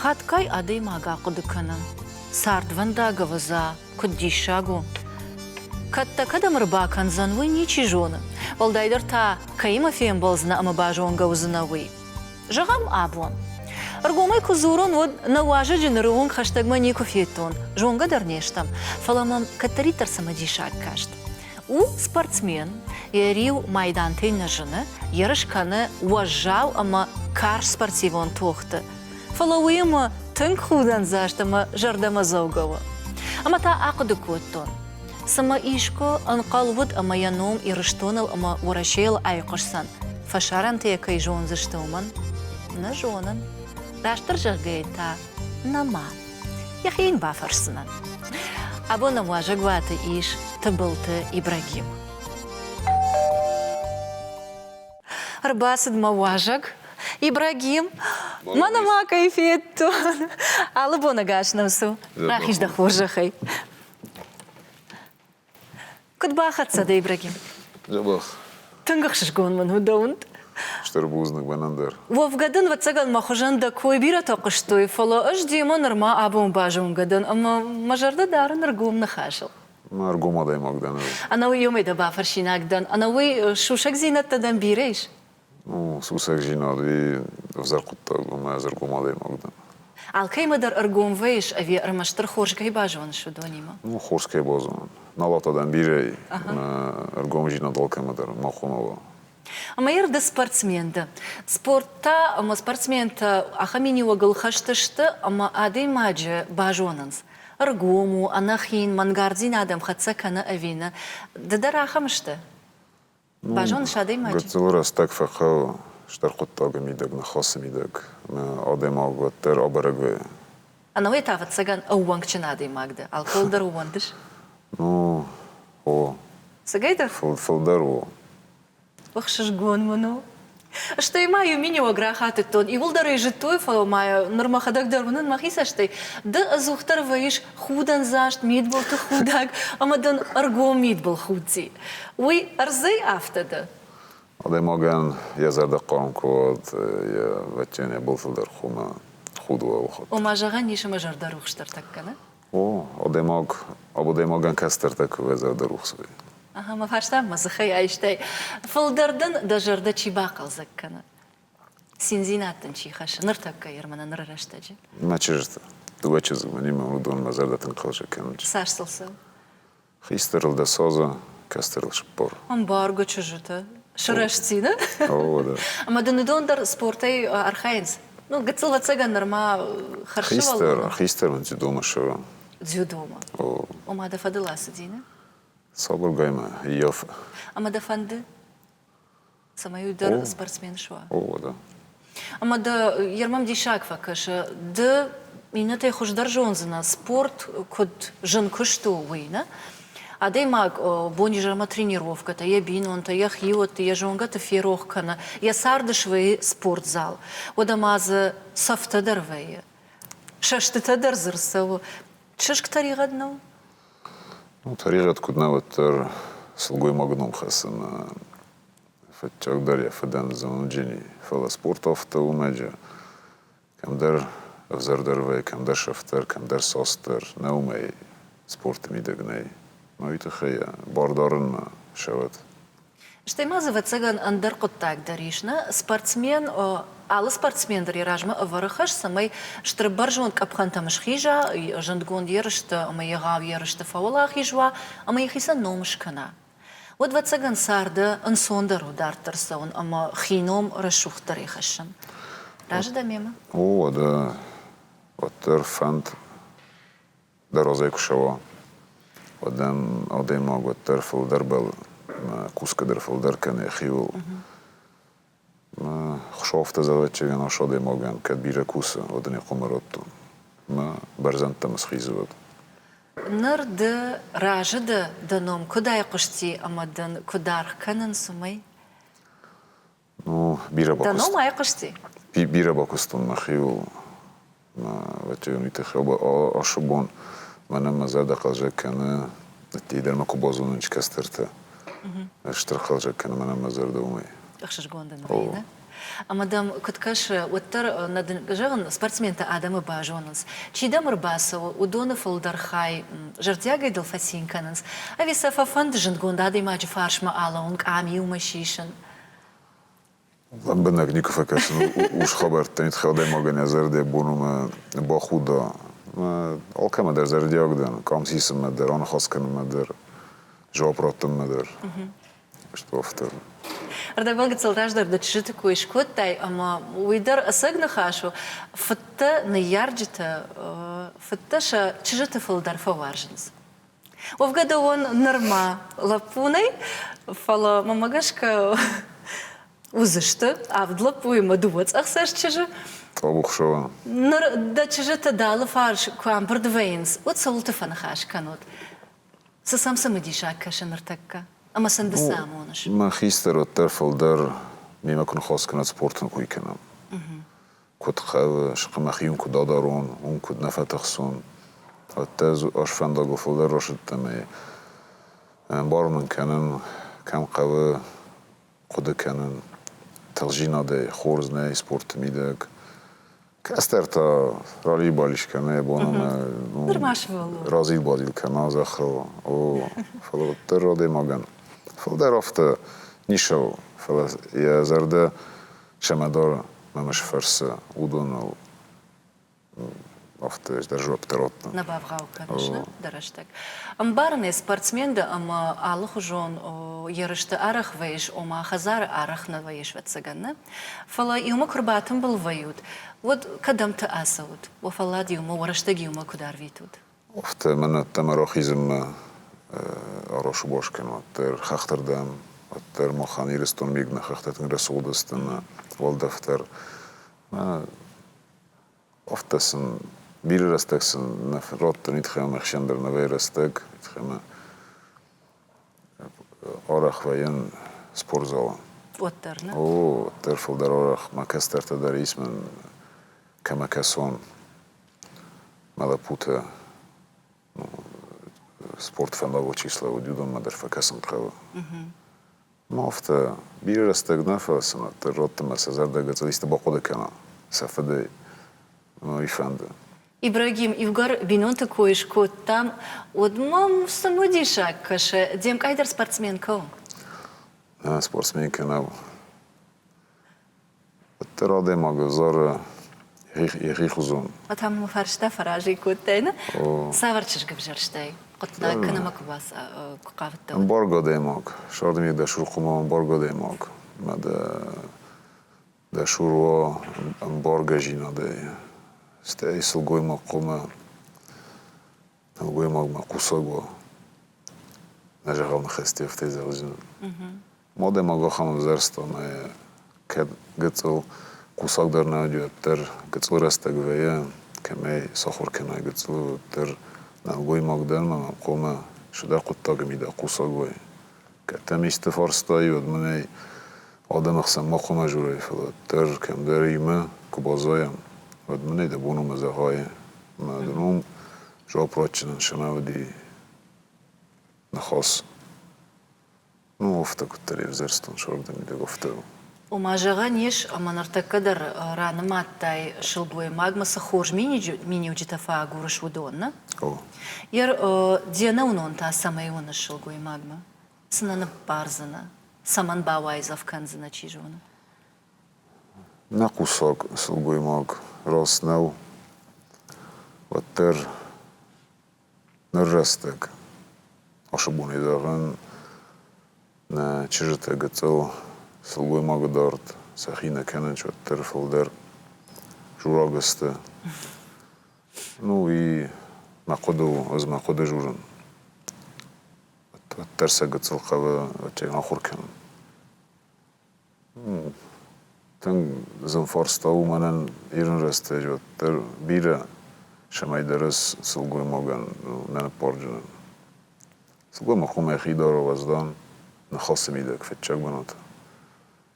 Хаткай адей мага кудыкана. Сардванда гаваза, куддишагу. Катта кадам рыбакан занвы ничи жона. Валдайдар та каима фем болзна ама бажон гаузынавы. Жагам абон. Аргумай кузурон вот наважа дженерун хаштагма нику фетон. Жонга дарнештам. Фаламам катаритар самадишак кашт. У спортсмен ярил майдан тейнажыны, ярышканы уажжау ама кар спортивон тохты. Фалауема тынк худан заштама жардама заугава. Ама та ақыды көттон. Сама ишко анқалвуд ама яном ирыштонал ама урашел айқышсан. Фашаран текай жон заштоман. На жонан. Раштыр жағгайта нама. Яхейн бафарсынан. Або намуажа гваты иш табылты Ибрагим. Арбасыд маважаг Ибрагим. Манама кайфеттон. Алы бона гашнамсу. Рахиш да хоржахай. Кудбахатса да Ибрагим. Жабах. Тынгахшиш гонман худаунд. Штырбузных банандер. Вовгадын ватсаган махожан да кой бира тоқыштой. Фала аж дима норма абон бажун гадын. Ама мажарда дарын аргум нахашыл. Аргум адай магдан. Ана уй ёмай да бафаршинагдан. Ана уй шушак зинаттадан бирейш. Ну, сусак жинады взарқуттаг, ама аргум адай магдан. Ал каймадар аргум вейш, ави армаштыр хоршкай бажун шудонима. Ну, хорскай базон. Налатадан бирей. Аргум жинадал каймадар махонова. Ама ерді спортсменді. Спортта, ама спортсмента ахамини уагыл хаштышты, ама адей маджы бажонанс. Аргуму, анахин, мангардин адам хатса кана авина. Дадар ахамышты? Бажон шадей маджы? Гатилара стак фаха, штарқуттага мидаг, нахасы мидаг. Адем агваттер абарагве. Ана уй тафат саган ауангчын адей магды. Алколдар увандыш? Ну, о. Сагайдар? Фылдар о. Вахшиш гонману. Что и маю минио грахаты тон. И улдары житой фало маю нормахадак дарванан махисаштай. Да азухтар ваиш худан зашт мид был ты худак, амадан арго мид был худзи. Уй арзай автада. Адем аган язарда қанкод, я ватчане был фылдар хума худва ухат. Омажаган ниша мажардар ухштар таккана? О, абудем аган кастер так везардар ухсвей. Ага, ма фаштам, ма захай айштай. Фылдардан да жарда чибақал заккана. Синзинаттан чихаша. Ныртакка ермана нырраштаджи. Мачежта. Дуачезг манима удон мазардатын қалжа кенджи. Сашсылсыл. Хистерл да соза, кастерл шпор. Амбарго чужута. Шырашцина? О, да. Ама да недондар спортай архаинс. Ну, гацыл вацаган норма харшывал. Хистер он дзюдома шыра. Дзюдома. О. Ома да фадыласы дина? Сабыр гайма, йоф. Ама да фанды? Самаюдар спортсмен шуа. О, да. Ама да ермам дишак факаша. Да минутай хуждар жонзана. Спорт код жын кышту уйна. А дай маг бони жарма тренировка-то, я бинон-то, я хиот-то, я жонга-то ферохкана. Я сардышвей спортзал. Одамазы софтадарвей. Шашты-тадар зырсаву. Чышк таригаднау? Ну, таригат куднаваттар сылгой магном хасана. Фатчагдар я фадан зануджини. Фала спортовта умаджа. Камдар авзардарвей, камдар шафтар, камдар состар. Наумей спорта мидагней. Ну, это хая. Бардарын шават. Что имазы вацаган андар коттак даришна, спортсмен, алы спортсмен дари ражма варахаш самай штрабар жон капхан тамаш хижа, жандгон ерышта, ама ягав ерышта фаула хижва, ама яхиса номшкана. Вот вацаган сарда ансондару дартарсаун, ама хином рашухтари хашан. Ражда мема? О, да. Ваттер фанд да розайку шава. Одем мог ваттер фылдар был. Кускадар фылдар кане хивул. Хшофта завачеген ашаде моган кадбира куса одане комаротту. Барзантам схизыват. Нырды ражыды даном кудай кушти амадан кудар канан сумай? Ну, бира бакуст. Даном ай кушти? Бира бакустун махивул. Вачеген итахаба ашубон. Манам мазада қалжа кане тидер макубазунун чкастерта. Штырқал жаққан мана мазарда умай. Ақшыш гондан вайна. Амадам кыткаш оттар надын спортсменты адамы бажоныз. Чидам рбасова удоны фолдархай жартягай дал фасинканыз. А висафа фанд жингунда даймаджи фаршма ала унг ами умашишин. Bennek nikofekesen už Robert niet gaat mogen ezerde bonum ba khuda. Al kam der zer diagden kam sisem der an khasken der job rotem der. Stofter. Рда балгат салдаждар да чижите кои шкоттай, ама уидар асагна хашу, фатта на ярджита, фатта ша чижите фалдар фаваржинс. Овгада он норма лапунай, фала мамагашка узышты, а в длапуема дувац ахсаш чижи. Табухшова. Да чижите дала фарш квам бардвейнс, от салута фанахаш канот. Сасам самадиша кашанартакка. Ama sen de samonas. Ma gisteren op terfel daar mee me kon gaan het sporten koe kennen. Kut gaan schemachim kut dadaron, kut nafatachson. Het als van dat gevoel daar was het mee. Barmen kennen, kam gaan kut kennen. Tergina de khorz nee sport middag. Kasterta rally balish kennen, bonum. Nirmash valo. Razil badil kennen, zakhro. O فلو تر de magan. فلدر afte nisho. فلا je zerde شمدار ممش فرس udon afte is daar op terotna. Набавгау, конечно, дараштак. Амбарны спортсмен да ама алых жон ярышты арах вейш, ома хазар арах на вейш ветсаганна. Фала юма курбатым был вают. Вот кадам-то асаут. Вафалад юма варыштаг юма кудар витут. Afte men tamarachizm arosh boshken ter khachterdam ter mochanirstun migna khachtetn resodsten waldafter aftasen bilresteksen na rot niet gaan gender na werestek gaan arach vayen sportzaal. Otterna. O ter folder arach makester der ismen kamakason malaputa sport van dat числа удюдом мадер факасам права. Мафта бир стагнафа сана ротма сазарда гацалиста бакода кана сафаде ну ифанда. Ибрагим Ивгар бинонта коишко там одмам самодиша каше дем кайдер спортсменка. Спортсменка на Раде магазар рихузон. А там фаршта фаражи котена. Саварчиш габжарштай. قطنا كنا مكباس قافته. Embargo demak. Şardım da şurkuma embargo demak. Da şurwa embargo jina de. Ste isulgoy makoma. Goy mag makusagwa. Najagal nakhesti в тези разин. Моде маго хам зерство на кед гцел кусак дар наадю тер гцел растагвея кемей сахор кена гцел тер نقوي مقدار ما قوما شده قطع میده قوساگوی که تمیست فارستایی و دمنی آدم اخسن ما قوما جوری فلات تر کم داریمه که بازایم و دمنی ده بونو مزه های ما دنوم جا پراچنن شما و دی نخواست نو افتا کتری وزرستان شارده میده گفته وما جغانيش أما نرتكدر رانا ماتاي شلبوي ماغما سخورج ميني وجتفا غورش ودونا. Jer djena unonta sama je ona šilgoj magma. Sana na barzana. Saman bawaj zavkanzana čižona. Na kusok šilgoj mag rosnel. Vater nırrastek. Aşabuni dağın na čižete gacel šilgoj mag dart. Sahina kenenč vater filder žuragaste. Ну и از مقود جورن ترس گتسل خواه چه نخور کنن تن زن فارستاو منن ایران رسته جو تر بیره شمای درس سلگوی مگن نن پارجنن سلگوی مخوم اخی دار و وزدان نخواست میده که فتچک بناته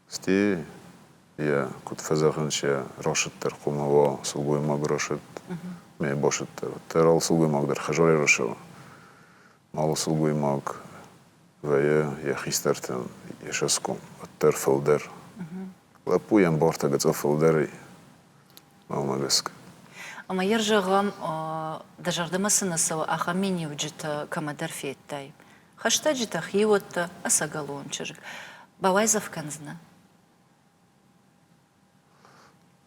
ستی یه کت فزاخن شه راشد تر خومه و سلگوی مگ راشد می باشد تر آل سلگوی مگ در خجاری راشد مال سلگوی مگ و یه خیسترتن یه شسکم تر فلدر Лапуям борта гацал фалдери. Мамагаск. Ama yarjağım dajardıma sınısı ağa mini vücuda kamadar fettay. Haşta cita hiyotta asa galonçır. Bavayzaf kanzna.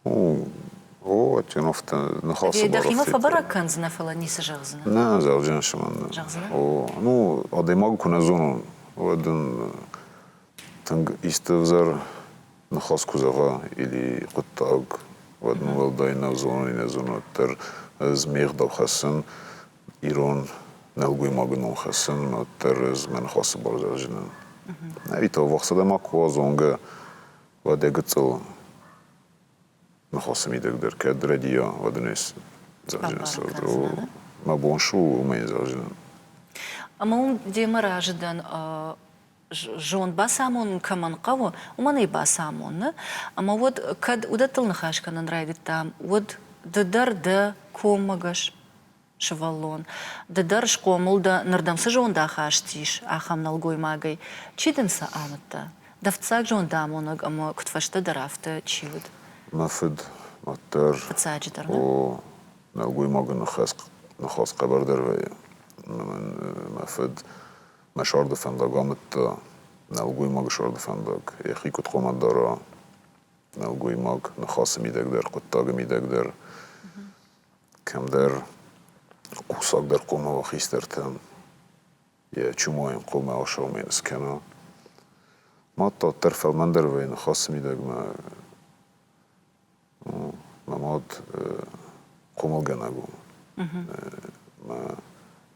О, тяновта на хаса Дахима барафит. фабара канзна фала ниса жагзна. Не, завжди шаман. Жагзна? О, ну, одемаг куна зону. Один танг истевзар на хас кузава или قطاق ودن والدای نوزون این زون تر از میخ دو خسن ایران نلگوی ماگنون خسن تر از من خاص بارزر جنن. ایتا وقت دم اکوا زونگه و دگتل نخواست میدک در که دردیا و دنیس زرجن سرد و ما بونشو اومین زرجن. Ama dema rajdan жон басамон каман қаво, уманы басамон, ama вот кад удатыл нахашканан райдит там, вот дадар да комагаш шавалон, дадар шкомул да нардамсы жон да хаштиш, ахам налгой магай, чиденса амата, давцак жон дамонаг, ama кутфашта дарафта чивуд. Мафид, матер, Фацаджидарна. о налгуй мага нахас قبر دروی. من مفد مشارد فندق آمد نلگوی ماگ شارد فندق یخی کت قومت داره نلگوی ماگ نخواست میدک در قطاق میدک در کم در قوساق در قومه و خیسترتم یه چوماین قومه آشا و مینس کنه ما تا طرف من دروی نخواست میدک ما ماد قومل گنگو ما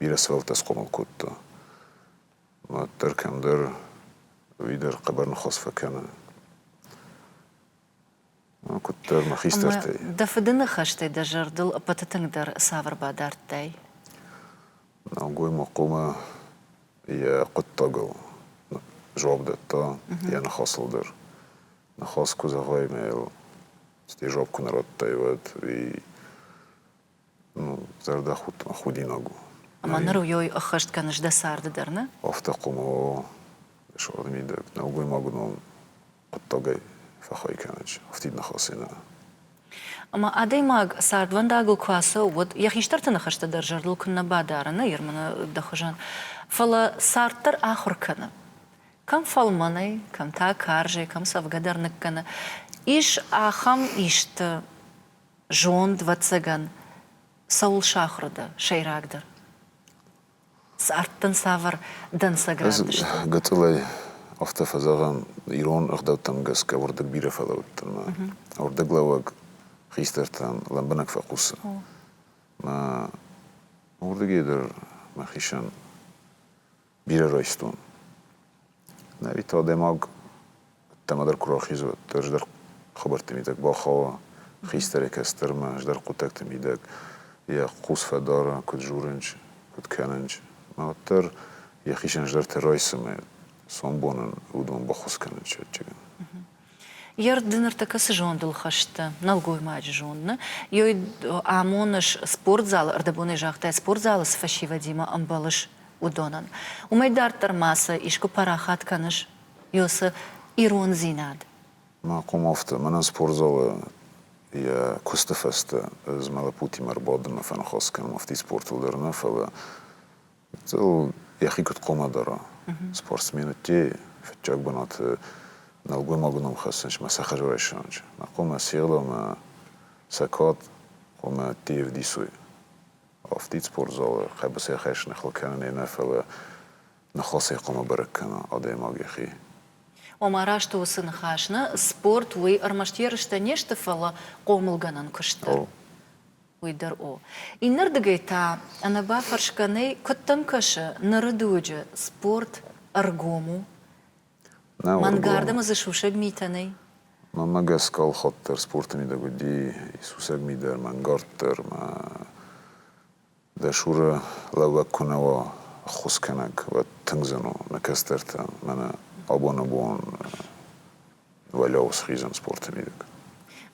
بيرسفلت اسقوم الكوتا ما تركم در ويدر قبر نخص فكنا ما كنت ما خيسترتي دفدنا خشتي دجردل بتتنق در سافر بادارتاي نقول مقومة هي قطة جواب دتا هي نخصل در نخص كوزا غاي ميل ستي جواب كنا رد تايوات وي زرد خودي نقول Ama narujoy axasht kanış da sardı darna? أفتقم شو ميدك نوغوي ماغنون قطاقي فخاي كانج أفتيد نخاصينا Ama adeymag sardvan dagıl kuasa od yaxishtar naxashta darjardıl kunna badarana yermana daxajan. Fala sartar axur kana. Kam falmanay, kam ta karje, kam savgadarnak kana. İş axam işta jond vatsagan Saul şahrada şeyragdar. Сартын савар дан саградышты. قتلي أفتف زغم إيران أخدوتم جس كوردك بيرة فلوتن ما وردك لواج خيسترتن لمبنك فقوس ما وردك يدر ما خيشان بيرة رايستون نبي تا دماغ تمدر كرا خيزو تجدر خبرت ميدك باخوا خيستر كستر ما جدر قوتك تميدك يا قوس فدارة كد جورنج كد كاننج ما تر يخيشن جدرت رايسم صنبون ودون بخص كانت شجعن Яр дыныртака сыжондыл хашта, налгой маджи жонна. Йой амоныш спортзал, ардабоны жахтай спортзалы сфашива дима амбалыш удонан. Умайдар тармаса, ишко парахат каныш, йоса ирон зинад. ما قوم أفت من سبورزال يا كوستفست از ملابوتي مرباط ما فن خاص كان مفتي سبورت ودرنا فلا تل يخي كنت قوم دارا سبورتسمين تي في الجاك بنات نلقوا ما قلنا مخصنش ما سخجوريشانش ما قوم سيغلا ما سكات قوم تي في ديسوي أفتي سبورزال خبص يخيش نخل كان نينا فلا نخلص يقوم بركنا أدي ما يخي Омарашты усын хашна, спорт уй армаштерышта нешті фала қомылганан күшті. Уйдар о. Иннар дыгайта, анаба фаршканай көттім кашы, нарыдуджа спорт аргому. Мангардама зашушаг митанай. Мама сказал хоттер спортами да годи, Исусаг мидер мангартер, ма дашура лава кунава خسكنك وتنزنو مكسترتا منا أبون ولا سخيزن سبورت ميدك.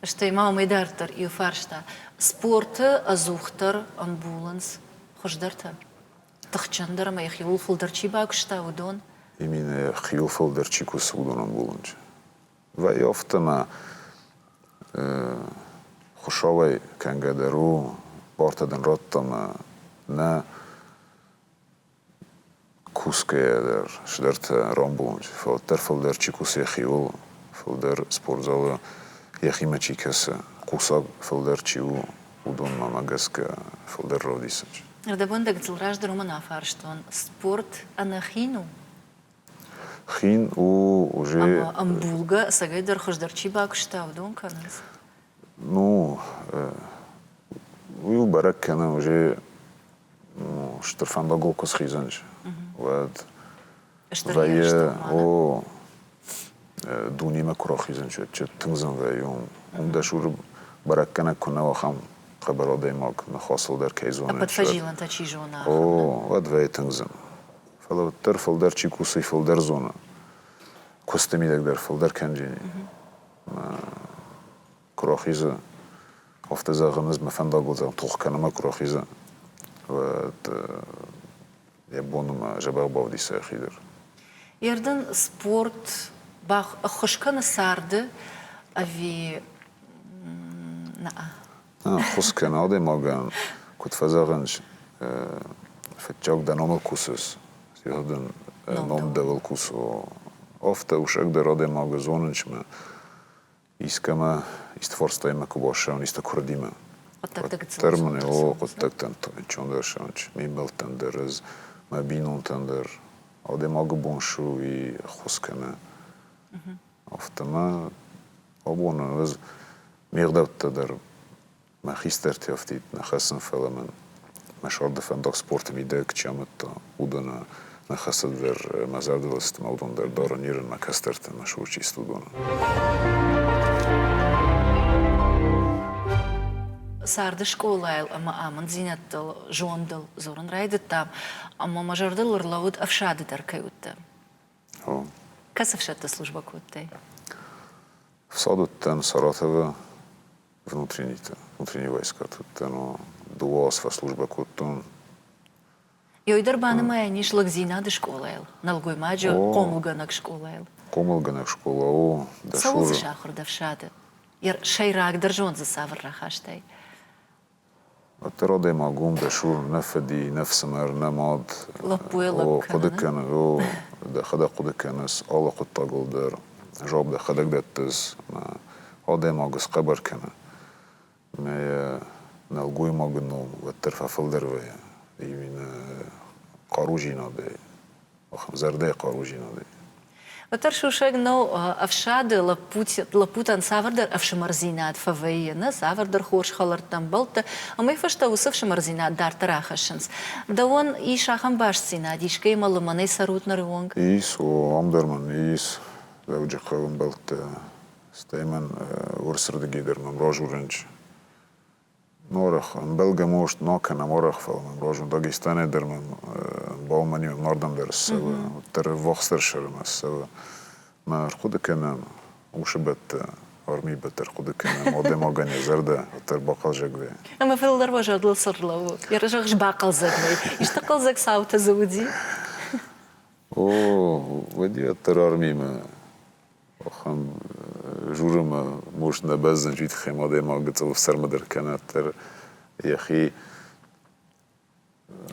Что имам медартер и фаршта спорт азухтер амбуланс хождарта. Тахчандер ма яхи улфулдер чибак шта удон. Именно хиулфулдер чикус удон амбуланс. و یافتم خوشاوی کنگه درو بارتدن راتم نه کوسکه در شدرت رامبونج فلتر فلدر چی کوسی خیول فلدر سپورزال یخی مچی کس قوساق فلدر چیو ودون مامگس که فلدر رودیسج. ردبون دك تلراج دروما نافارشتون سبورت أنا خينو خين وجي أم بولغا سجايدر خشدر چي باكشتا ودون كنز نو ويو برك كان وجي شترفان داغو كوس خيزنج ود ويا او دوني ما كرو خيزنج چه تنزن ويوم دشور برك كان كنا وخم خبر ديماك نخاصل در كيزون أبد فجيلان تا چي جونا او ود وي تنزن فلو ترفل در چي كوسي فل در زونا كوستمي در فل در كنجيني كروخيزه افتزاغنز مفنداغو زم توخ كانما كروخيزه و يبونم جبار بودي ساخيدر يردن سبورت باخ خشكن سارد أفي نا خص كان هذا ماغان كنت فزاغنج فتجاك دا نوم الكوسس يهدن نوم دول كوسو افتا وش اقدر هذا ماغ زوننش ما искаме изтворстваме кубошан истокордиме. Термини о коттактан чондершанч мимбелтендерз мабинонтендер оде мага боншу и хоскане. Автама обоназ мирдаттадер махистерти афтит нахасан феламен машарда фендак спорт видек чаматта удана нахасадер мазардаласт маудондер даранирен макастертен машурчи студона. سارد شكولايل أما آمن زينة جوندل زورن رايدت تام أما مجردل رلاود أفشاد دركيوت كس أفشاد служба كوتي в садот Саратова внутренние войска тут дуасва служба кутун يقدر بانا ما يعنيش لك زينة شكولايل نلقوي ماجو قوملغنك شكولايل قوملغنك شكولا او سوز شاخر دفشاد ير شي راك درجون زسافر راخاشتي الترادي معقوم دشور نفدي نفس مر نماد لبويلك قدكن او ده خدا قدكنس الله قد تقول در جاب ده خدك دتز ما هذا معقص قبر كنا ما نلقوي معقنو والترفع فلدر ويا يمين قاروجينا ده أخم زردة قاروجينا ده وترشو شغنو أفشاد لبوتان سافردر أفشمرزينات فوينا سافردر خورش خلرتن بلت أما يفشتا وصف شمرزينات دار تراخشنس دوان إيش أخم باش سينات إيش كيما لمني ساروت نرونج إيس وعمدرمن إيس زوجي قوم بلت ستيمن ورسر دقيدر من راجو رنج نورخ بلغا موشت ناكنا مورخ فلمن راجو داغستاني در من باومني من ناردم در السوا تر وخستر شرم السوا ما خود كنا وشبت أرمي بتر خود كنا مودي ماغاني زرده تر باقل جاكوي أما في الدرجة دل صرلو يرجعش باقل زاكوي يشتقل زاك ساوتا زودي او ودي تر أرمي ما خم جورم موش نبزن جيت خيمة دي ما قلت له سر مدر كانت تر يا أخي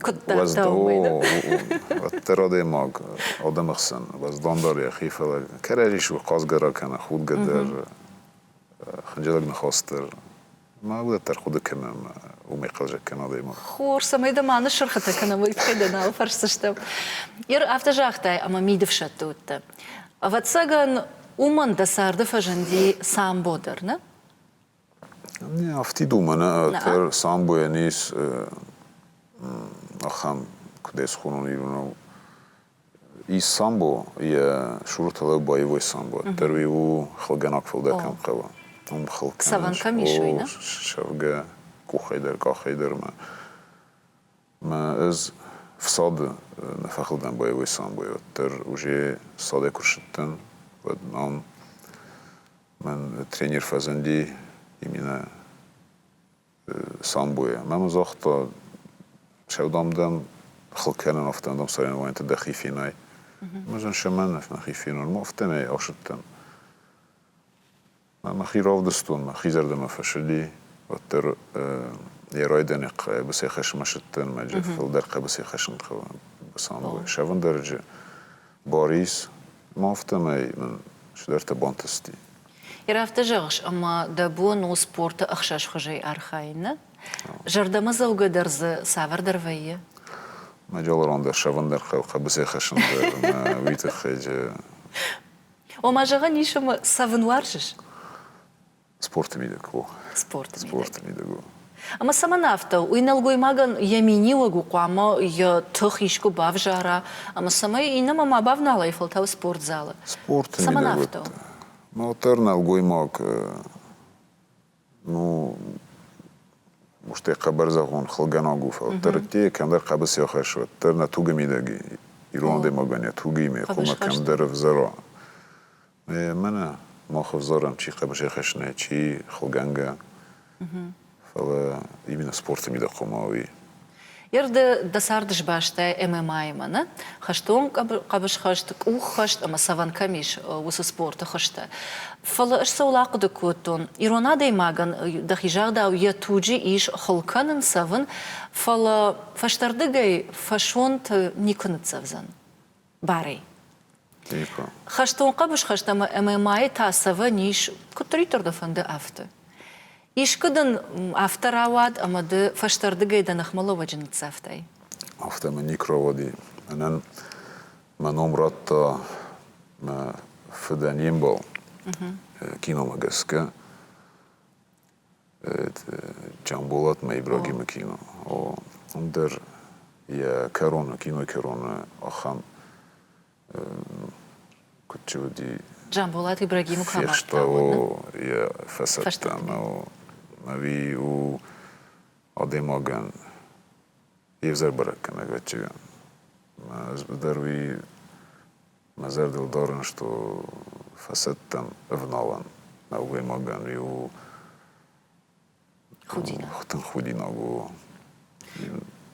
كنت وزدو ترى دي ما آدم خسن بس داندار يا أخي فلا كراجيش وقاس جرا كان خود قدر خنجلك نخاستر ما بده تر خود كمان وميقل جك كان دي ما خور سميدا ما نشرخته كنا ويتكدنا وفرسشتم ير أفتجاختاي أما ميدفشتوت واتساغن ومن دسارد فجندي سامبودر نه؟ نه افتی دومنه تر سامبو یعنیس أخام كديس خونون يرونو إي سامبو يا شروط له بايوي سامبو ترويو خلقناك فلدا كم قوا هم خلقنا سوان كم يشوينا شوقة كوخيدر ما از فساد نفخلدن بايوي سامبو تر وجي صادق كرشتن ودنام من ترينير فازندي يمينا سامبويا ما مزاختا شودام دم خلق كانن افتن دم سرين وين تدخي فيناي مازن شمان نخي فينو المفتني أوشتن ما خيرов دستون ما خيزر دم فشلي وتر يرايدنق بس يخش مشتن ما جف درق بس يخش نخو بسام شافن درجة باريس ما افتمي من شدرت بانتستي يرافت جغش أما دابو نو سبورت أخشاش خجي أرخاين جردما زوجة درز سافر درفية ما جالران در شافن درق بس يخش در ما ويت خيج وما جغني شو سافن وارجش سبورت ميدكو سبورت ميدكو أما سمنافتا وينالغوي ماغن يمينيوغو قواما يا تخيشكو بافجارا أما سماي إنما ما بافنا لايفل تاو سبورت زالا سبورت سمنافتا ما ترنا الغوي ماك ну مشتي قبر زغون خلقنا غوفا ترتي كم در قبس يخش ترنا توغ ميدغي يرون دي ماغن توغي مي خما كم در فزرا منا ما خفزارم چي قبش يخشنا چي خلقنگا فلا именно спорт ميدا قماوي يرد دساردش باشتا MMA مانا خشتون قبش خشتك او خشت اما سوان كميش وسو سبورت خشتا فلا اش سولاق دكوتون يرونا دي ماغن دخيجاغ داو يتوجي ايش خلقانن سوان فلا فشتردگي فشونت نيكونت سوزن باري خشتون قبش خشت اما MMA تا سوا نيش كتريتر دفند افتا إيش كدن أفتر عواد أما ده فشتر دقي ده نخمله وجنت سافتاي أفتر من نيكرو ودي أنا ما نمرت ما فدان ينبو كينو مجسكا جنبولات ما إبراهيم كينو وندر يا كورونا كينو كورونا أخام كنت ودي جنبولات إبراهيم كمان فيرشتاو يا فسدتام نبي و آدماغن يفزر بركة نقدر ما زبدروي ما زرد الدارن что فسدتام افنالن نوغي ماغن يو خودينا غو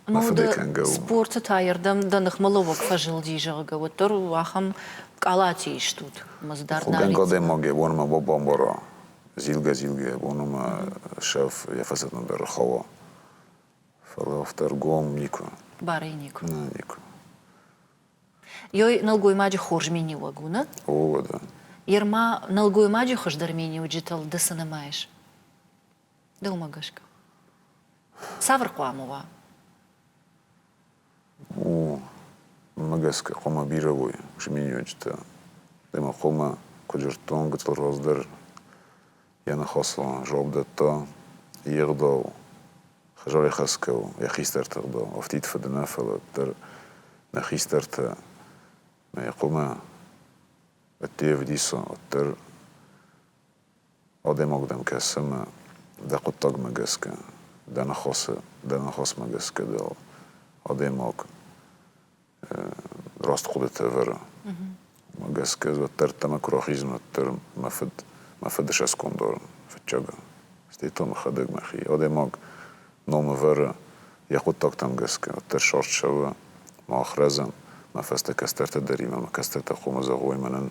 ما فدكن سبورت تاير دم نخملوك فجل دي جاغا وتر واخم قالاتي شتوت مزدار ناري خودن قدماغي وانما بابا مبارا زيلغا وانما شاف يفسد ندر خوا فلا افتر قوم نيكو باري نيكو نيكو يوي نلقوي ماجي خورج ميني وغونا او да يرما نلقوي ماجي خوش در ميني وجيتل دسنا مايش دوما غشكا سافر قواموا او مغسكا قوما بيروي شميني وجتا دما قوما كجرتون قتل روزدر يانا خاصة جواب دتا يغدو خجاري خسكو يخيستر تغدو افتيت فدنا فلتر نخيسترت ما يقوم التيف ديسا التر آدم اقدم كسما دا قطاق مغسكا دا نخاص مغسكا دا آدم اق راست قدت ورا مغسكا زوتر تمك راخيزم التر ما فدش اسكون دارن فتشاغا ستيتو مخدق مخي آدم اق نوم ورا يقود تاك تمغسكا التر شارت شوا ما اخرزم ما فست كسترت دريما ما كسترت قوم زغوي من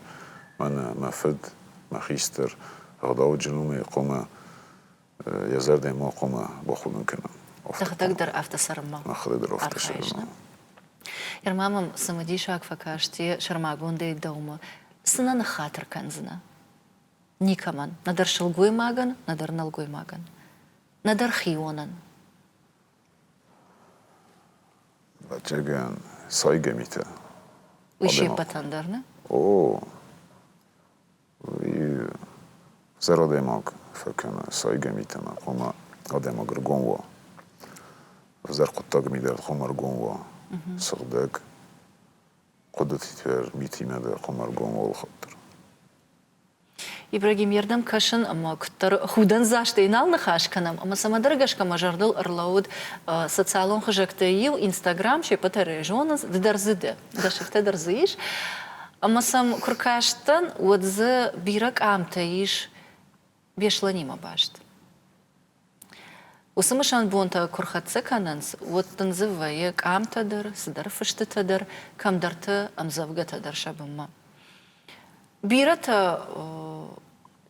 ما فد ما خيستر غداو جنومي قوم يزرد ما قوم باخودن كنا تقدر أفت سرما ما خدر أفت سرما يا ماما سمدي شاك فكاشتي شرماغون دي دوما سنة نخاطر كنزنا نيكمان ندر شلغوي ماغن ندر نلغوي ماغن ندر خيونن بچگان سایگه میته وشي بتندرنا او زرا دماغ فکن سایگه میته ما قوم آدم گرگون و زر قطاق میده قوم گرگون و صدق قدرتی تر میتیمه ده قوم گرگون و الخطر إبراهيم يردم كشن أما كتر خودن زاشتين على نخاش كنام أما سما درجش كما جردل أرلاود социалон خجكتيو إنستغرام شيء بتريجونز درزده دشفت درزيش أما سام كركاشتن ودز بيرك عم تعيش بيشلني ما باشت وسمشان بونتا كرخت سكننس وتنزفيك عم تدر سدر فشت تدر كم درت أم زوجة تدر شبما بيرتا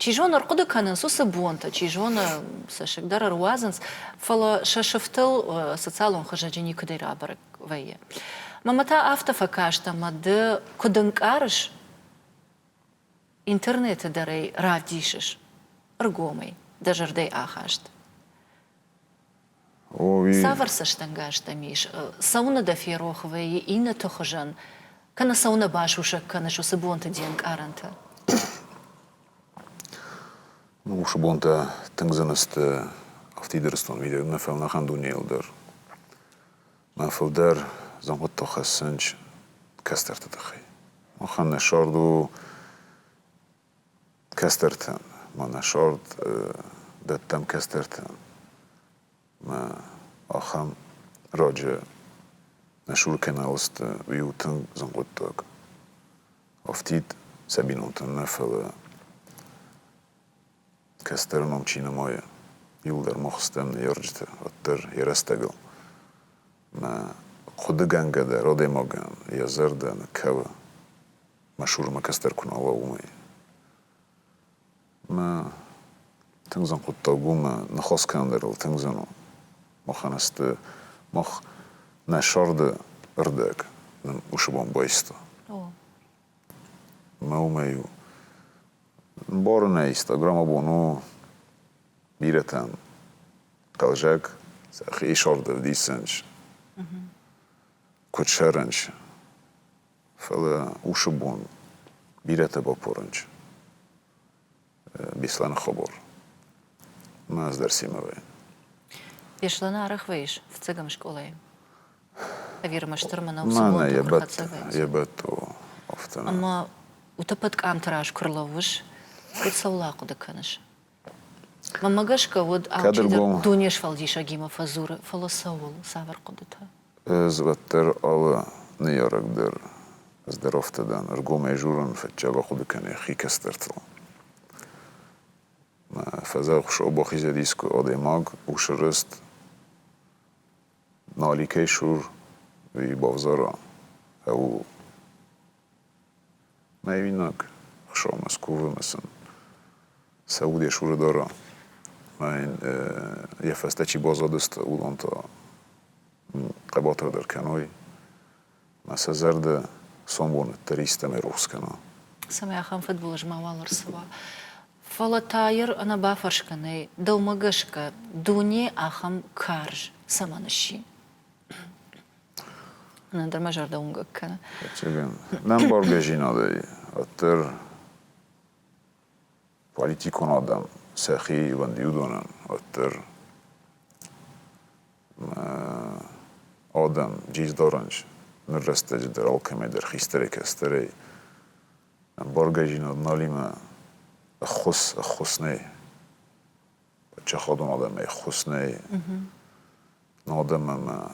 تيجون رقدو كان سو سبونتا تيجون سشقدر روازنس فلا ششفتل социалон خجاجيني كدير عبرك ويا ما متى أفتا فكاشتا مد كدنك أرش интернет дарей равдишиш ргомой даже дей ахашт саварсаш тангаш тамиш сауна да ферохвей и на тохожан кана сауна башушек кана шо сабонта денг аранта Ну, шабонта тангзанаст автидерстон видео на фел нахан дунеилдер ما فودر زنقط تخسنج كسترت تخي وخان نشاردو كسترتن ما نشارد دتم كسترتن ما آخم راجع نشور کنالست ویوتن زنقط تاگ افتید سبینونتن نفل كسترنم چینه مایه یولدر مخستم نیارجته اتر یرستگل ما خود گنگه ده راده ماگن یا زرده نکوه مشهور ما کستر کنه الله اومه ما تنزن قد تاگو ما نخواست کندرل تنزنو ما خانست ما نشارده اردگ نم اوشبان بایستا ما اومه بار نیست گرام بونو بیرتن قلجک خیلی شارده دیسنج کچرنج فلا اوشبون بیرته با پرنج بیسلان خبر ما از درسی موی بیشلان عرق ویش в цигам школе авир маштырмана ما نه یبت و افتنا اما وتبت قام تراش كرلوش بتصولاق دكانش ما ماغشكا ود كادرغوم. دونيش فالديشا جيما فازور فلسول سافر قدتها زبتر آلا نیارک در از در افتادن ارگوم ایجورن فتجابا خود کنه خی کسترتل ما فزا خوش با خیزه دیسکو آده ماگ اوشرست نالیکه شور وی بافزارا او ما ایویناک خوشا مسکوه مثلا سعودی شور دارا ما این یه فسته چی بازادست اولان تا قباطر در کنوی مثلا زرد سومبون تریستم روز کنا سمع خام فوتبول جماعة رسوا فلا تاير أنا بافرش كناي دو مغشكا دوني أخم كارج سمانشي أنا در مجر دونغك كنا چگن نم بارگجینا دی اتر پالیتیکون آدم سخی وندیو دونن اتر آدم جیز دارنج نرسته در آلکمه در خیستره کستره بارگجینا نالیم خص نه چه خودم آدم خص نه نادم ما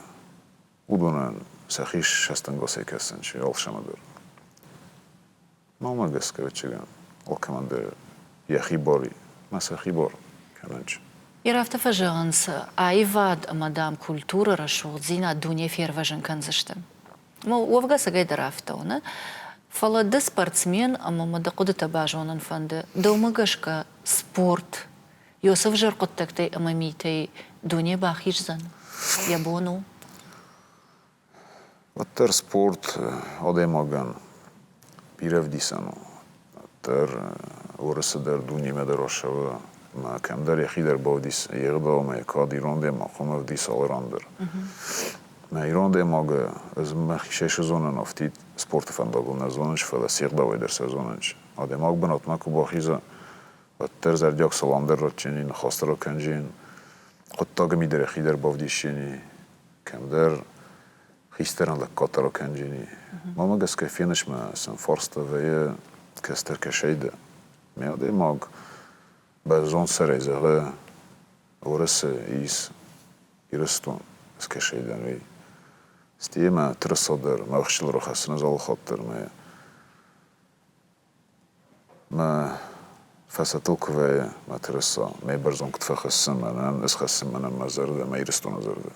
اودونن سخیش شستن گسه کسن چی آلشم در ما ما گس که چگم آلکمه در یخی باری ما سخی بار کننج يرافت فجانس أيواد مدام كولتورة رشود زينا الدنيا فير فجن كنزشتم ما وفقا سجاي درافتونا فلا ده سبورتسمين أما مدى قد تباجون فند دو مغشكا سبورت يوسف جر قد تكتي أما ميتي دنيا باخيش زن يبونو اتر سپورت آدم آگن بیرف دیسنو اتر ورس در دونی مدرشه و ما کم در یخی در بودیس یغدا ما یکاد ایران ده ما خم افدی سال راندر ما ایران ده ما از ما خیشش زونن افتید سپورت فنداگل نزونش فلس یغدا و در سزونش آدم آگ بنات ما کو باخیزه اتر زردیاک سلاندر را چنین نخواست را کنجین خود تاگ می در یخی در بودیشینی کم در خیستران لکات را کنجینی ما ما گس که فینش ما سن فارسته و یه کستر کشیده می آدم آگ بازون سر زغه ورس ایس ایرستون از کشیدن وی استی ما ترصدر ما خشل رو خسن زال خاطر ما فساتل کوی ما ترصا ما برزون کتف خسن منم از خسن منم مزرده ما ایرستون زرده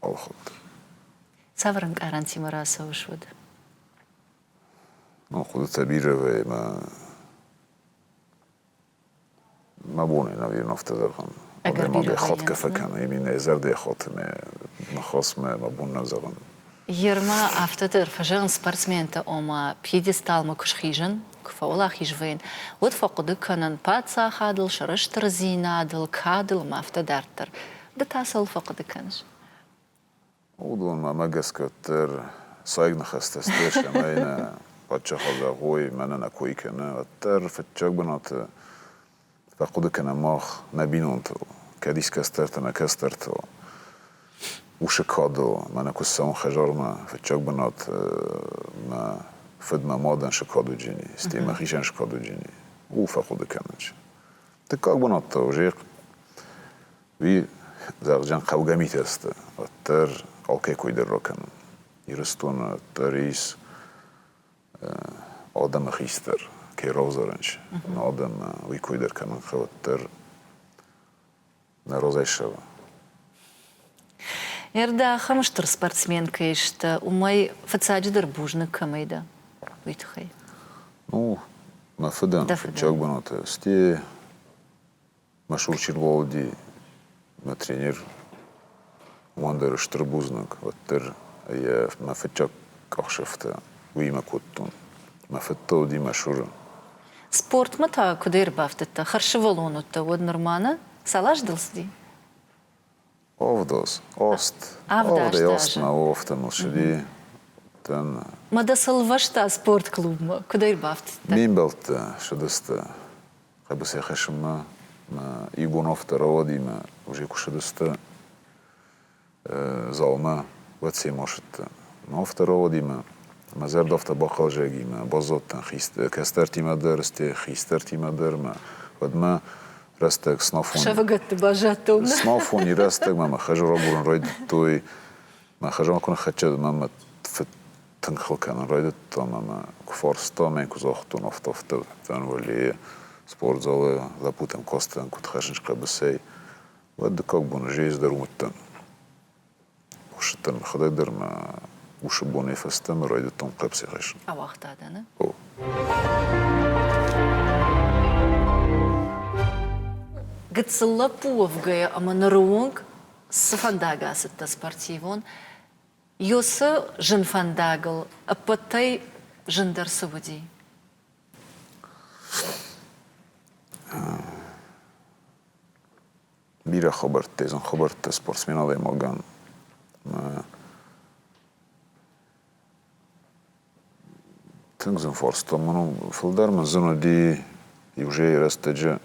آل خاطر سافرنك أرانتي مراسة وشود ما خود تبیره وی ما ما بوني نبي نفتذرهم أجر ما بيرو بيخط غيان، كفكان يمين زرد يخط ما خاص ما بون نزغن Yerma after فجأة سبورتسمين تا أما بيدستال ما كش خيجن كفولا خيجوين وتفقد كنن باتسا خادل شرشتر زينادل كادل ما after دارتر ده تاسل فقد كنش ودون ما مجس كتر صايغنا خستستيش لماينا باتشا خذا غوي مننا كويكنا تر فتشاك بنات فقد كنا ماخ نبينونتو كديس كسترتنا كسترتو وشكادو ما كسون خجرنا فتشاك بنات ما فدما مادن شكادو جيني استيما خيشان شكادو جيني وفقد كنش تكاك بنات وجيق وي زغجان قوغامي تست تر اوكي كويدر روكن يرستون تريس آدم خيستر كي روزرنش آدم وي كويدر كمان خوتر نروزي شوا يردا خمشتر سبورتسمين كيشت وماي فتساجدر بوجنا كميدا ويتخي Ну, ما فدن فتشاك بنات ستي مشهور شيربولدي ما тренер وندر شتربوزنك وتر هي ما فتشاك كخشفت ويما كوتون ما فتو دي مشهورة سبورت متى كدير بافتتا خرشفالونو تا ود نرمانا салаш дылсди Овдос, ост. Авдаш Овде ост даже. на офтен ушеди. Тен ما да салвашта спорт клуб ма кудир бафтта мимбелт шедеста. Хабсе хешма ما يبون فترة ما وجي كشدستا زالما واتسي ماشت ما فترة ما زر دفت باقل جاگی ما بازات خیست کسترتی ما درستی خیسترتی ما در ما ود ما رستك صنافوني شفقت باجاتو صنافوني رستك ما خجر بورن رايد توي ما خجر ما كنا خجر ما تنخل كان رايد تو ما كفارستا ما كوزاختون افتافت تن ولي سبورت زال لابوتم كاستن كنت خشنش قبسي ود كاك بون جيز در متن وشتن خدای در ما وش بوني فستم رايد تون قبسي خشن او وقت دادنه او قد صلبوا وفقيا اما نروونج سفنداغا ستة سبارتيفون يوسا جن فنداغل ابطي جندر سودي بيرا خبرت تيزن خبرت سبورتسمين على ماغان ما تنزن فورستا منو فلدار من زنو دي يوجي رستجا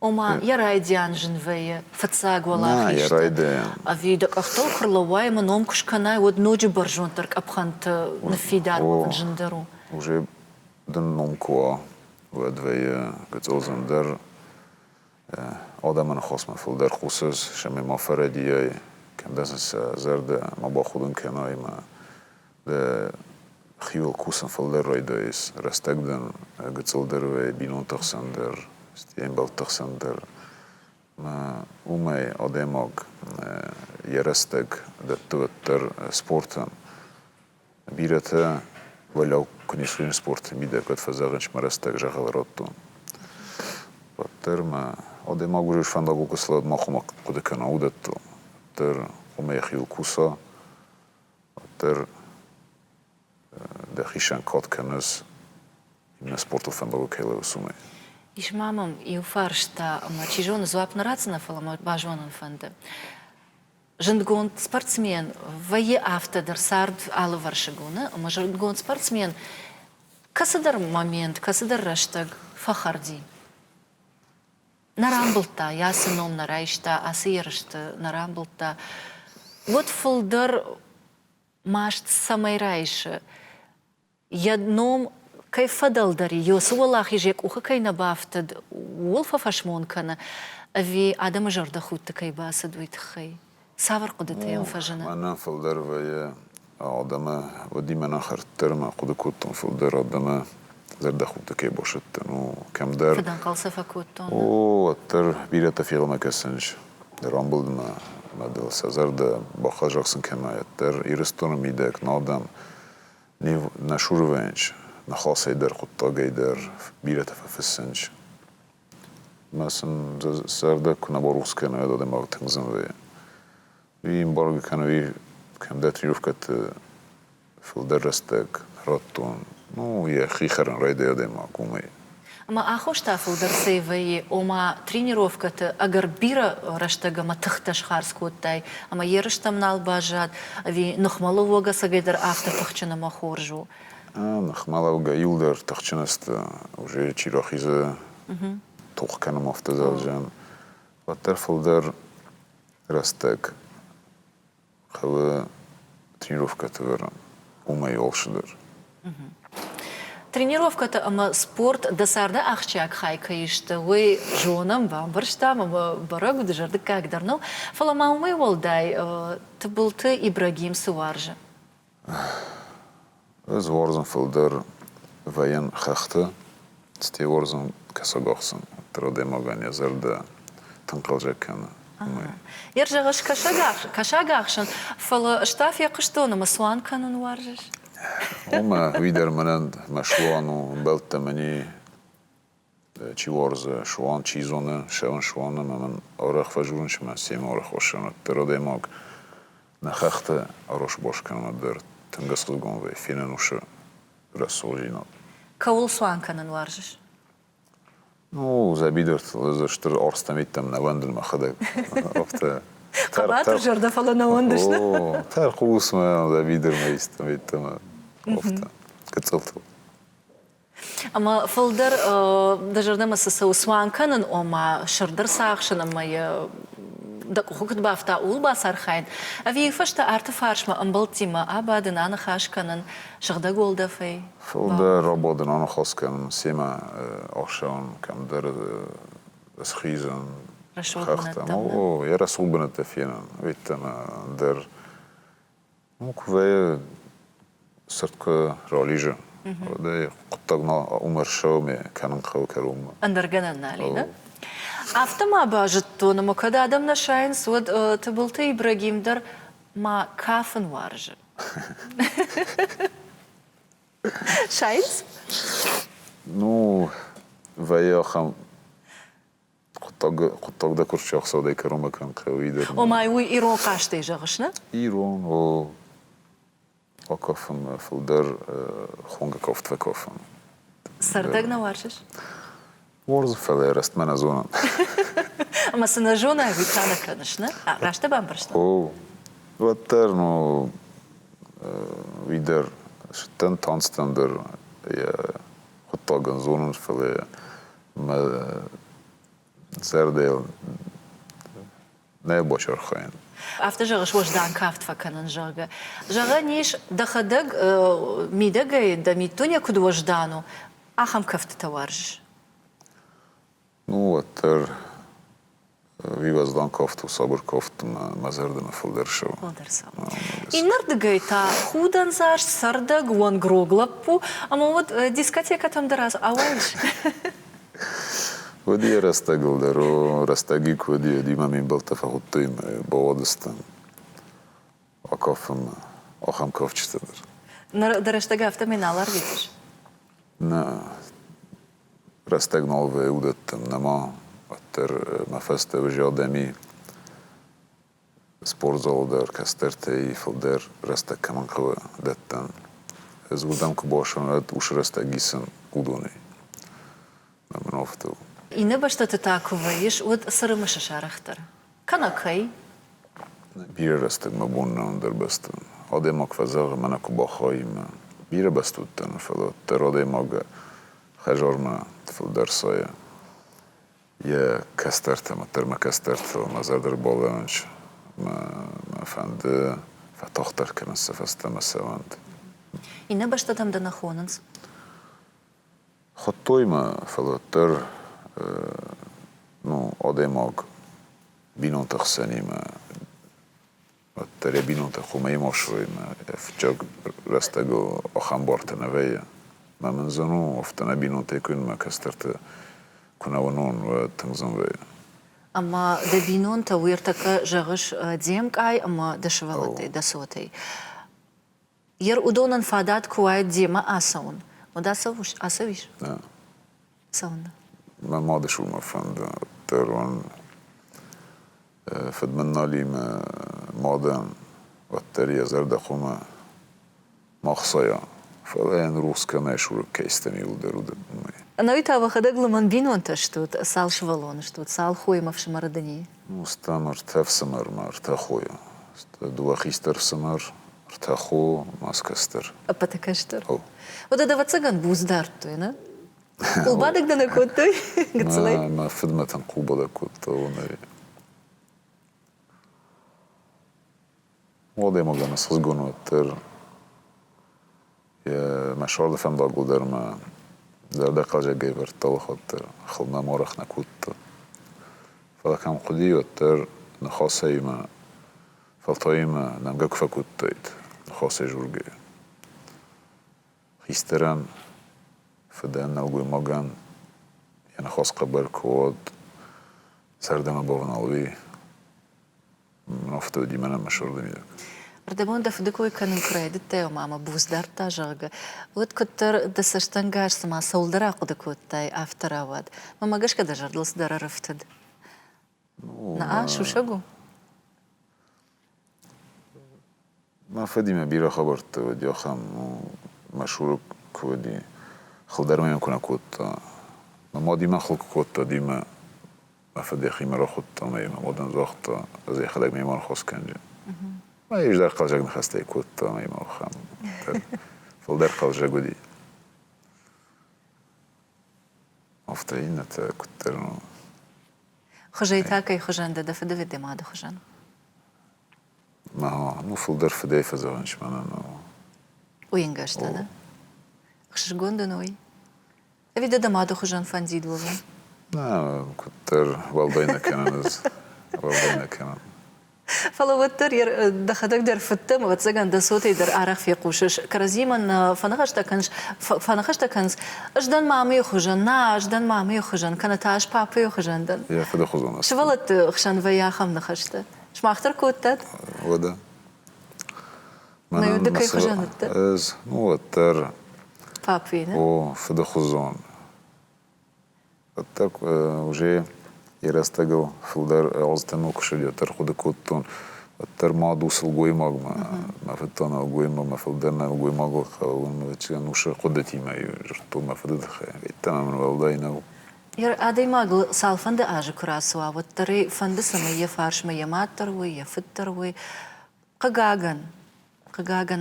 وما يرايديان جنفيا فتساق ولا نا خيشتا يرايديان افيدك اختو خرلواي منوم كش كناي ود نوجي برجون ترك ابخنت نفيدار أوه. ونجندرو وجي دن نومكوا ودوي قتوزن در آدم خاص من فلدار خصوص شمی ما فردیای کم دست زرد ما با خودم کنای ما ده خیول کوسن فلدار رای دایس رستگ دن قتل در و بینون تخسن در استیم بال تخسن در ما اومای آدماگ یرستگ ده توتر سپورتن بیرته ولو کنیشین سپورت میده کد فزاغنش مرستگ جغل راتون تر آدماگ وجوش فنداغو کسلاد ما خمق قد کن عودتو تر اومای خیول کوسا تر دخيشان كات كنز من سبورتو فنداغو كيلا وسومي إيش مامم يوفرشتا ما تيجون زواب نراتنا فلما باجون فنده جندگون спортсмен вае автодер сард алы варшигуна ама жندگون спортсмен касыдар момент касыдар раштаг фахарди нарамбылта ясыном нарайшта асырышты нарамбылта вот фулдар машт самайрайшы ядном كيفضل دري يوس والله خيجيك وخا كاينا بافتد والفا فاشمون كان أفي عدم جرد خوت كي باسد ويتخي سافر قدتين فجنا أنا فلدر ويا آدم ودي من آخر ترم قد كنتم فلدر آدم زرد خوت كي باشتن وكم در فدان قلصة فكوتون او تر بيرة تفيغ ما كسنج در آنبلد ما دل سزرد باخا جاكسن كما تر إيرستون ميدك نادم نشور وينج نخاصي در قطاقي در بيرة تفسنج مثلا سرده کنه با روز کنه داده ما تنظیم وی این بارگ کنه وی کم دات یوف کت فل درستک راتون نو یه خیخرن رای داده ما کومی Ama ahosh ta fudrsevai, oma trenirovkata agar bira rashtaga ma tkhtash kharskotay, ama yerishtam nalbajat, vi nukhmalovoga sagedar afta takhchana ma khorju. نخمالوگا یولدر تخچنست уже چیراخیزه توخ کنم افته زالجان و ترفل در رستک خواه тренировка верам ума йолшыдыр. Тренировката ама спорт дасарда ахчак хайкаишта, вы жонам вам барштам, ама барагу дежарды кагдарнал. Фалама умай волдай, ты был ты Ибрагим Суваржа. Аз ворзан филдер ваян хахты, сте ворзан касагахсан. Траде маган язарда танкалжакана. Ержагаш кашагахшан, фала штаф якыштона масуан канан варжаш. Ома видер менен мешуану белте мені چی ورزه شوان چیزونه شون شوانه من آرخ فجورن شما سیم آرخ وشان تراده ماگ نخخت آرش باش کنم در تنگس خودگان و فیننوش رسولینا. Каул суан канан варжаш. Ну забидерт лезештер арстамиттем навандел махадак. Афта. Кабатр жарда фала навандышна. О, тар хусма забидер мейстамиттем. Афта. Кацалту. Ама фалдар дажарда масаса суан канан ома шардар сахшан ама я да кухот бафта улба сархайн. Ави фашта арта фаршма амбалтима абаден ана хаш канан шагда голда фей. فالدار رباطن أنا خاص كان سيما أخشان كم در سخيزن رسول خختم بنت أو يا رسول بنت فينا ويتنا در مكوفي سرتك راليجا ده قطعنا عمر شومي كان خو كروم Андарганан налина. Автома бажытту, но когда адам нашайн суд ты был ты Ибрагим дар ма кафен варжы. Шайнс? Ну вая خم قطع ده كرش شخص ده كروم كان قوي در О май уй ирон кашты жагышна? إيران و أكفم فلدر خونج كفت فكفم Сардаг на варжыш? ورز فلا رست من أزونا Ама сына жона витана канышна? А, рашта бамбаршна? أو وتر نو ويدر شتن تانستن در يا خطا جنزونن فلا ما زرديل نه باشر خاين Авто жагыш вождан кафт факанан жага. Жага ниш дахадаг мидагай да митуня куд вождану. Ахам кафт таваржыш. Ну وتر ويوازدان كافت وصبر كافت ما زرد ما فلدر شو Иннардыгай та худан заш сардаг вон гроглаппу, ама вот дискотека там дараз авайш. ودي رستقل درو رستقيك ودي ديما من بلتا فهطيم بوادستان أكافم أخم كافش تدر Дараштага автоминалар видиш. نا رستقنال في ودتم نما أتر مفست وجه آدمی سپورتزال در کسترتی فلدر رستق کمان خواه دتن از بودم که باشن رد وش رستقیسن ودونی من افتو И не башта ты так ваиш, вот сарымыша шарахтар. Канакай. بیر رستق مبون در بستن آدم که فزاق من که باخایم بیر بستودن فلات در آدم که خجار من فلدر سایه یه کسترتم تر ما کسترتم ما زدر بالانش ما فنده فتاختر کنن سفسته مساوند И не башта там да нахонанс. خطوی ما فلاتر ну آدم که بینون تخسنی ما تری بینون تخومه ما شوی ما افجاگ رستگو آخم بارت نویه ما منزنو افتنه بینون تکون ما کسترت کنه و نون و تنزن ویه Ама да бинон та уиртака жагыш демкай, ама да швалатай, да сотай. Ер удонан фадат куай дема асаун. Ода асавиш? نه Саунда. ما ماضي شو ما فند تروان فدمنا لي ما مادن والتريا زرد خوما مخصيا فلان روس كما شو كيستني يودرود نوي تا وخدق لمن بينون تشتوت سال شوالون شتوت سال خوي ما فش مردني مستمر تفسمر ما ارتاخويا دوا خيستر سمر ارتاخو ماسكستر أبتكشتر أو وده ده واتسجن بوزدارتو هنا وبعدك ده أنا كنت قلت لي ما خدمة قوبة كنت ونري وضعي ما جانا سخزقون وتر يا مشروع دفن دا قدر ما در دقل جا جيبر طول خاطر خلنا مورخ نكوت فلا كان قدي وتر نخاصي ما فالطاي ما نمجاك فكوت تايت نخاصي جورجي خيستران فدان نلقوي مجان يعني خاص قبل كود سردما بابن علوي من أفتو دي منا مشهور دميك Ардемон да фдекой канун кредит тео мама буздарта жага. Вот коттер да саштангаш сама солдара кудакуттай авторавад. Мама гашка да жардылс дара рыфтад. На шушагу. ما فدي ما بيرا خبرت ودي أخم مشهور كودي خلدر ما يمكن أكوت ما دي ما خلق كوت دي ما فدي أخي مرا خط ما مودن زخط زي خلق ما خاص كنجي ما يجدر قلجك نخستي كوت ما خم خلدر قلجك ودي أفتين كتر خجيتا كي خجان دا فدا فدي ما دا خجان. ما هو مو خلدر فدي فزوانش ما وينغاش تانا. خش جوندو نوي. أبي دا ما دا خجان فانزيد ولا. لا كتر والدينا كانن فلو وتر دخدك در فتم وتسجن دا صوتي در أعرف في قوشش كرزيما فنخشت كنز أجدن مامي خجن نا أجدن مامي خجن كانت عاش بابي خجن دن يا فدا خزون شو ولت خشان ويا خم نخشت شو ما أختار كوتت ودا ما يودك خجن از وتر بابي نه او فدا خزون وتر وجي يرستقل فلدر عزتنو كشري تر خود كوتون تر ما دوسل قوي ماغما ما فتنا قوي ما فلدرنا قوي ماغو خون ما تشنوش قدتي ما يجرتو ما فدد تمام من والدينا ير أدي ماغل سالفند أجا كراسوا وتري فند سمية فارش مية ماتر ويا فتر وي قاقاغن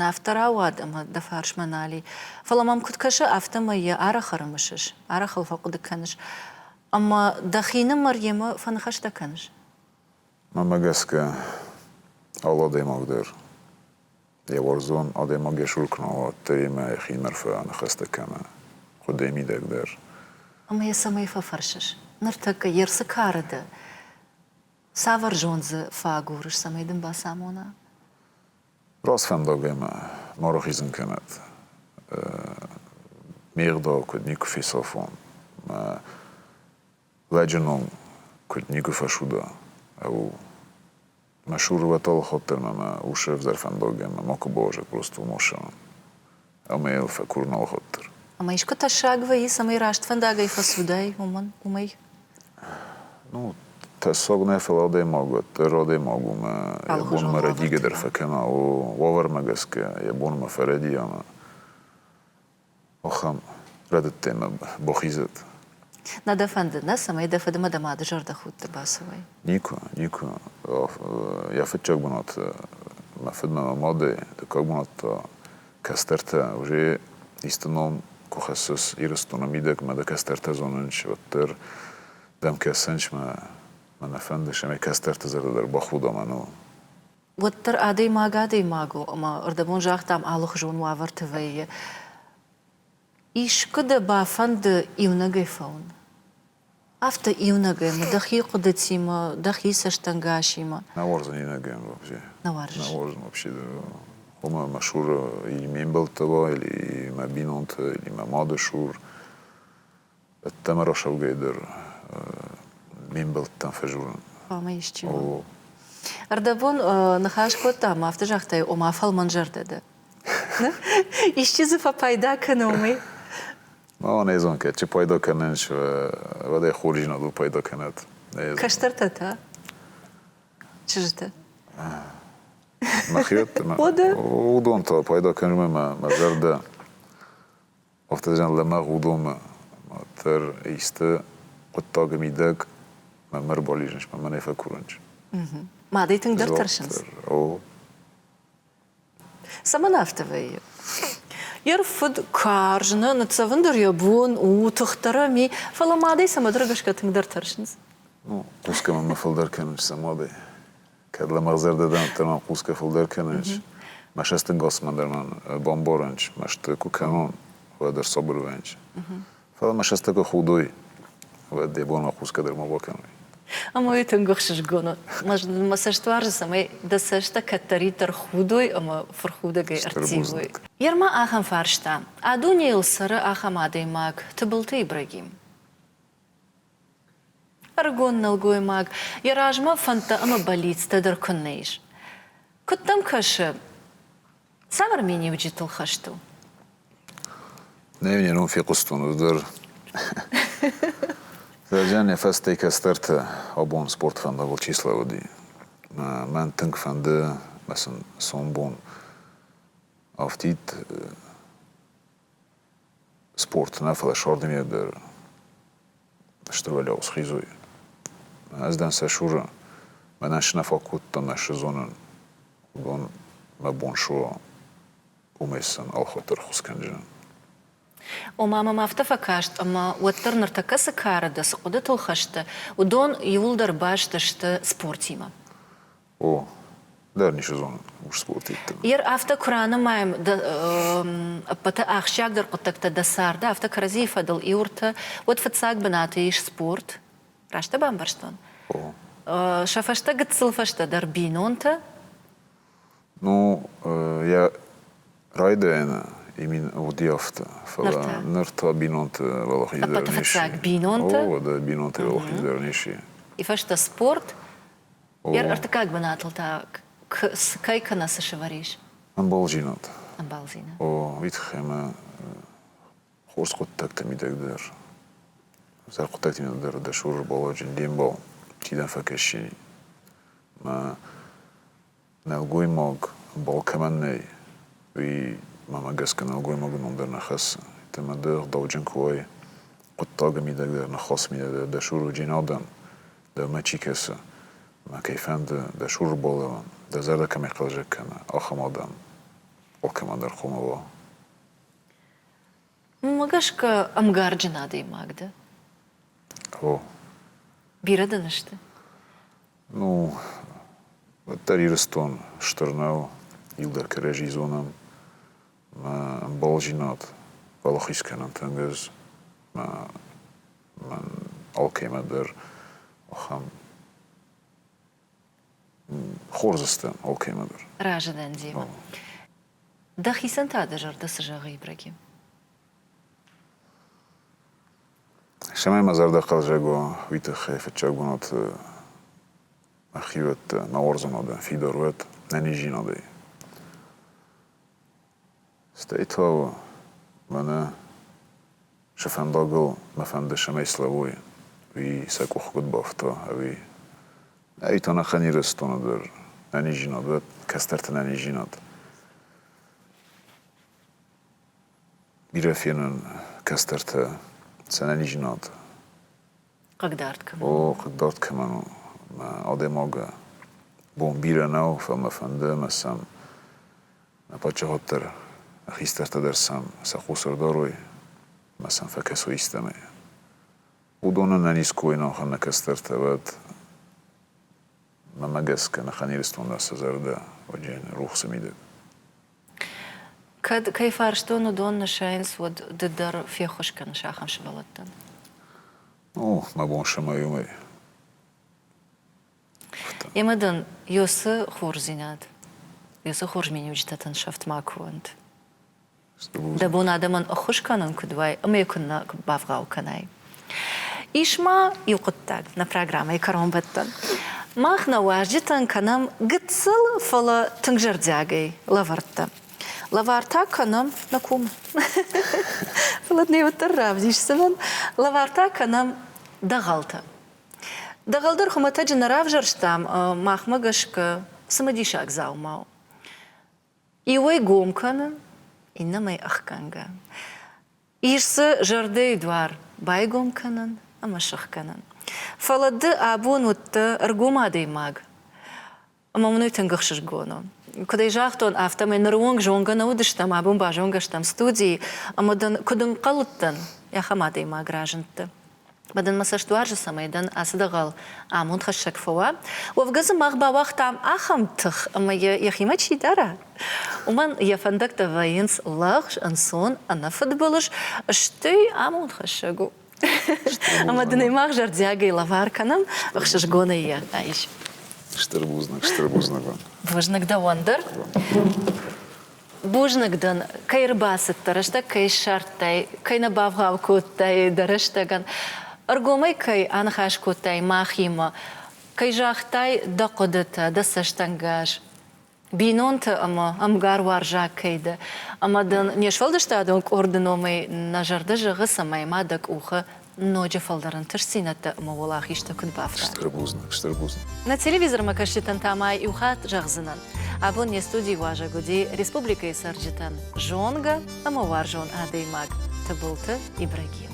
أفترا واد أما دفارش منالي فلما كنت كشا أفتا مية أرخر مشش أرخل فقد كنش أما دخينا مريم فنخش دكنش. ما مجسك الله دي مقدر يا ورزون أدي مجي شركنا وتري ما يخين مرفع أنا خست كنا قدامي دقدر. أما يسمى يفرشش نرتك يرسك هارده سافر جونز فاغورش سميدن باسامونا. راس فهم داغي ما روخيزن كانت ميغدا كد نيكو في صافون ما لجنون كد نيكو فشودا أو مشهور وطال خاطر ما وشف زر فهم داغي ما ماكو باجك بروستو موشان أو ما يلفا كورنا خاطر. أما إيش كنت الشاقوة يسمى راشت فنداغي فسوداي ومي؟ Ну, تسوق نفل أدي ماغو ترادي ماغو ما يبون ما ردي قدر فكنا ووفر ما جسك يبون ما فردي أنا أخم ردت تيم بخيزت. ندا فند ناس ما يدفد ما دم عاد جرد خود تباسوي. نيكو يا فتشك بنات ما فد ما ماضي تكاك بنات كسترتا وجي يستنون كخصص يرستونا ميدك ما دا كسترتا زوننش وتر دم كسنش ما نفندش ما كسترتا زرد در بخودا منو. وتر عادي ماغو أما أردبون جاخت عم على خجون وعورت ويا. إيش كده بافند يونغي فون. أفتا يونغي ما دخي قدتي ما دخي سشتنغاشي ما. نوارزني نجيم вообще. نوارز вообще. هما مشهور يمين بلتوا اللي ما بينونت اللي ما ماضي شهور. التمر شو قدر مين بلتن فجورن. فما يشتيو. أردبون نخاش كوتا ما افتجاختي وما فال منجر ده. يشتي زفا بايدا كنومي. ما نيزون که چه پیدا کننش و ده خورجینا دو پیدا کند كشترتها تا چجته مخیط بوده؟ ودون تا پیدا کنم ما زرده وقتی جان لما ودوم تر ایسته قطاق میدک ما مربالیجنش ما نفکرنش ما دي تقدر ترشنس او سما نفتوي يرفض كارجنا نتصفندر يبون وتخترمي فلا ما دي سما درجش كتقدر ترشنس ну قوسكا ما فلدر کننش سماده که لما زرده دم تران قوسكا فلدر کننش ما شست گاس من در من بامبارنش مشت کو کنون و در صبر ونش فلا ما شست کو خودوی و دیبون ما قوسكا در ما باکنوی اما يتنقخش جونا ما سشتوار سما دسشتا كتري ترخودوي اما فرخودا جاي ارتيوي يرما اخم فارشتا ادوني يلسر اخم ادي ماك تبلتي ابراهيم ارغون نلغوي ماك يراجما فانتا اما болит تدر كنيش كنتم كش سامر ميني وجيت الخشتو نيوني نون في قسطون ودر Zađan je fast teka starta obon sport fanda gol čísla vody. Man tank fanda مثلا sombon aftit sport nafala shordimje der shtrvalja u schizuj. Azdan sa shura ma nash nafakut ta nash zonen gon ma bon shura umesan alkhotar khuskanjan. وماما ما افتفكاشت اما وتر نرتكس كارد سقدت الخشت ودون يولدر باش تشت سبورتيما او در نيش زون مش سبورتي ير افتا كرانا مايم بتا اخشاك در قطك تدسار دا افتا كرزيفة دل ايورتا وتفتساك بناتيش سبورت راشتا بامبرشتون شافشتا قد سلفشتا در بينونتا ну я райдена имин удиафта фала нырта бинонт валах издерниши бинонта да бинонт валах издерниши ифашта спорт ير ارتكاك بناتل تاك كاي كنا سشواريش амбалжинат امبالزينا о витхема хорс qottак tamidagder зар qottак tamidagder да шур балажин дембо тидан факеши ما نلقوي موج بالكماني وي ماما جاسك نلقوي موج نقدر نخس تمدر دوجن كوي قطاق ميدقدر نخص ميدقدر دا شور جين آدم دا ما چيكسه ما كيفان دا شور بالوان دا زرده كم يقلجك كنا آخم آدم وكمان در خومه مگاش که امگارجنا دی ماگده او بیرده نشته ну Таrirстон Шторнау, Илдар Каражизоном, Балжинат, Валахисканан Тангаз, Man Alkemader, Ocham Хорзестен Alkemader. راجدن ديما دخي سنتا دجر دس جاغي براكيم شمای مزار دقل جاگو ویت خیفت جاگونات أخيوت نورزنا ده في دروات ننيجينا ده استيتها منا شفن داغل مفند شمي سلوي وي ساكو خود بافتا اوي ايتانا خني رستونا در ننيجينا ده كسترت ننيجينا ده بيرفينن كسترت سننيجينا ده قدرت كمان او قدرت كمان آدماga bombira nou van me van de masam na pacha hotter gisteren der sam sa khusar daroy masam fakaso istame udona nanisko ina khana kastert abad ما مجلس كان خنيرستون دا سزردا وجين روح سميدة كيف أرشتون دون نشاينس ود ددر في خوش كان شاخم شبالتن ما بونش ما يومي يمدن يوس خورزيناد يوس خورج مني وجدتن شفت ماكوند دبون آدمان أخوش كانن كدواي أما يكون بافغاو كناي إيشما يقطع на программе كرام بتن ما خنا واجتن كنام قتصل فلا تنجر داعي لافرتا Лаварта канам на кум. Ладно, вот равдиш сенен. Лаварта канам дагалта. Дагалдар хумата дженерав жарштам махмагашка самадишак заумау. И ой гомкана, и на май ахканга. Ирсы жарды двар бай гомканан, а машахканан. Фалады абун утта аргумадей маг. Мамной тенгахшиш гоно. Когда я жахтон автом, я наруанг жонга наудиштам, абун ба жонгаштам студии, а мадан кудын калуттан, я хамадей маг раженты. Бадан масаштуар же самайдан асдагал амун хашак фоа. Вовгазы махба вахтам ахамтых, ама я химачи дара. Уман я фандакта военс лахш ансон, ана футболыш, штей амун хашагу. Ама дынаймах жардяга и лаварканам, вахшаш гона я, аиш. Штырбузнак. Бужнак да вандер. Бужнакдан кайрбасыт тарашта, кай шартай, кай набавгавкуттай дараштаган. Аргомай кай анхашкуттай махима, кай жахтай дақодата, дасаштангаш. Бинонта ама амгар варжак кайда. Ама дан нешвалдаштадонк орденомай нажарда жағы самай мадак уха ноджа фалдаран тырсината маволах ишта кудбафта. Штырбузнак. На телевизор макашитан тамай и ухат жахзынан. Абон не студии важа гуди Республика и Сарджитан. Жонга, ама варжон адеймаг. Табулта Ибрагим.